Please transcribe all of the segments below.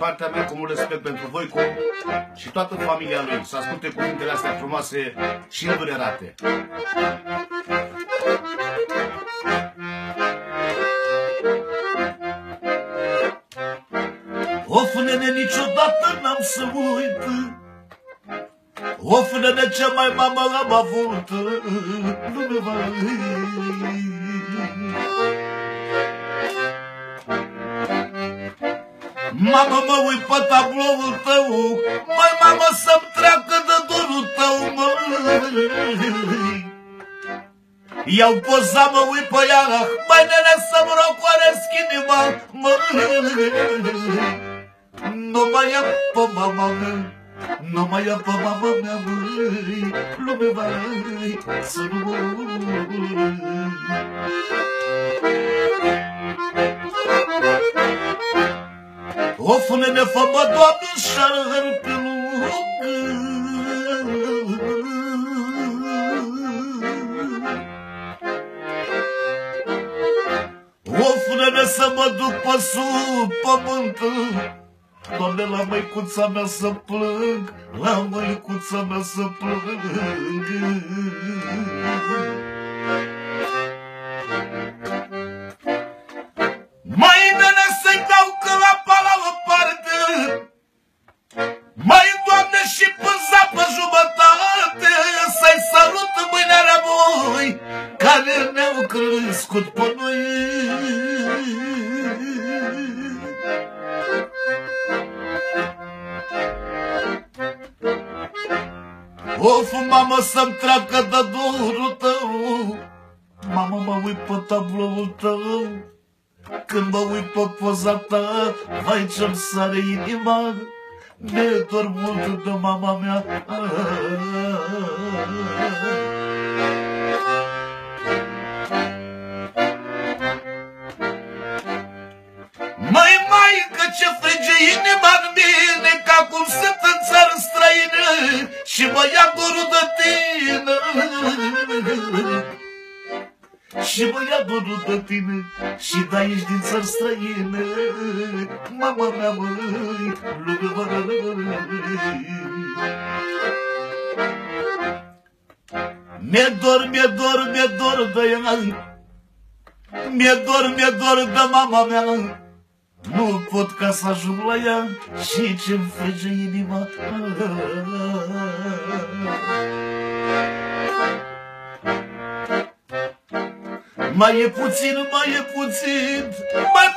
partea mea, cu mult respect pentru voi și toată familia lui, să asculte cuvintele astea frumoase și îndurerate. Of, nene, niciodată n-am să uit. Of, nene, ce mai mamă am avut. Mamă, mă uit pe tabloul tău, măi, mamă, să-mi treacă de dorul tău, măi. Iau poza, mă uit pe ea, măi, nene, să-mi răcoaresc inima, măi. Nu mai ia pe mama mea, nu mai ia pe mama mea, măi, lume, măi, să nu mori. Of, nene, fă-mă, Doamne, șară pe lungă. Of, nene, să mă duc pe sub pământ. Doamne, la măicuța mea să plâng, la măicuța mea să plâng. Mai, nene, să-i dau călapa la o parte, mai, Doamne, și pânza pe jumătate, să-i sărut mâinile voi, care ne-au crescut pe noi. Of, mamă, să-mi treacă de dorul tău, mamă, mă uit pe tabloul tău, când mă uit pe poza ta, vai, ce-mi sare inima, mi-e dor mult de mama mea. Măi, maică, ce frige inima-n mine, ca cum sunt în țară străină și mă ia dorul de tine. Și mă ia dorul de tine și de ești din țări străine, mama mea, măi, mi-e dor, mi-e dor, mi-e dor de ea, mi-e dor de mama mea. Nu pot ca să ajung la ea și ce-mi frige inima. Mai e puțin, mai e puțin, mai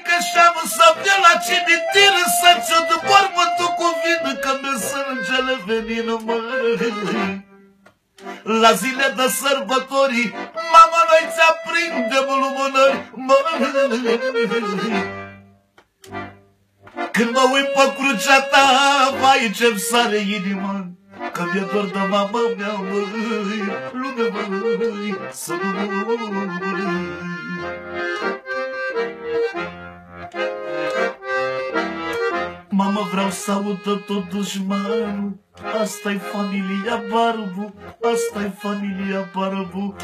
că și-am să vin la cimitir, să-ți o mormântul cu vin, că mi-e sângele venin, măi. La zile de sărbători, mama, noi ți-aprindem lumânări, măi. Când mă uit pe crucea ta, vai, ce-mi sare inima, că mi-e dor de mama mea, măi, lume, măi, să nu mori. Mama, vreau să audă tot dușmanul, asta-i familia Barbu, asta-i familia Barbu.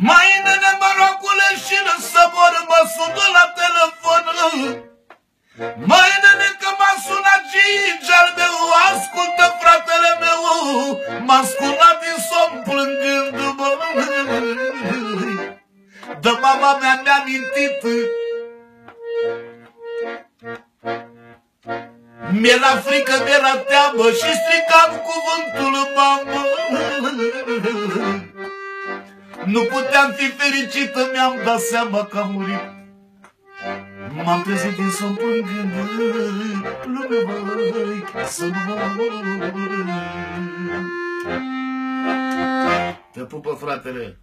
Mai, nene, mă rogule, și să mor, mă sună la telefon. Mai, nene, că m-a sunat Gigi al meu, ascultă, fratele meu, m-a sculat din somn plângând-mă. De mama mea mi-a mintit, mi-era frică, mi-era teamă și stricam cuvântul mamă. Nu puteam fi fericită, mi-am dat seama că am murit. M-am trezit din somn plângând, lume, măi, să nu mori. Te pupă, fratele.